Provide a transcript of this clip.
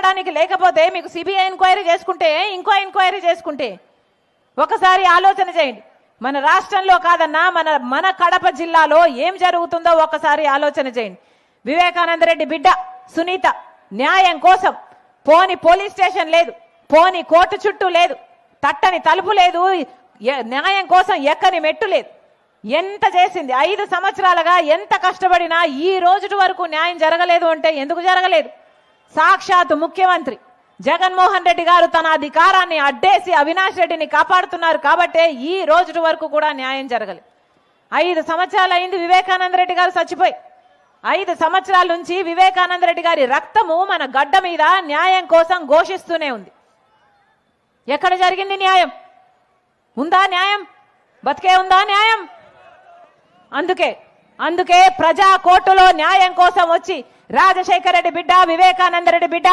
చెప్పడానికి లేకపోతే మీకు సిబిఐ ఎంక్వైరీ చేసుకుంటే ఇంకో ఎంక్వైరీ చేసుకుంటే ఒకసారి ఆలోచన చేయండి. మన రాష్ట్రంలో కాదన్నా మన కడప జిల్లాలో ఏం జరుగుతుందో ఒకసారి ఆలోచన చేయండి. వివేకానంద రెడ్డి బిడ్డ సునీత న్యాయం కోసం పోని పోలీస్ స్టేషన్ లేదు, పోని కోర్టు చుట్టూ లేదు, తట్టని తలుపు లేదు, న్యాయం కోసం ఎక్కని మెట్టు లేదు. ఎంత చేసింది 5 సంవత్సరాలుగా ఎంత కష్టపడినా ఈ రోజు వరకు న్యాయం జరగలేదు అంటే ఎందుకు జరగలేదు? సాక్షాత్ ముఖ్యమంత్రి జగన్మోహన్ రెడ్డి గారు తన అధికారాన్ని అడ్డేసి అవినాష్ రెడ్డిని కాపాడుతున్నారు కాబట్టే ఈ రోజు వరకు కూడా న్యాయం జరగలేదు. 5 సంవత్సరాలు అయింది వివేకానంద రెడ్డి గారు చచ్చిపోయి. 5 సంవత్సరాల నుంచి వివేకానంద రెడ్డి గారి రక్తము మన గడ్డ మీద న్యాయం కోసం ఘోషిస్తూనే ఉంది. ఎక్కడ జరిగింది న్యాయం? ఉందా న్యాయం? బతికే ఉందా న్యాయం? అందుకే ప్రజా కోర్టులో న్యాయం కోసం వచ్చి రాజశేఖర రెడ్డి బిడ్డ వివేకానంద రెడ్డి బిడ్డ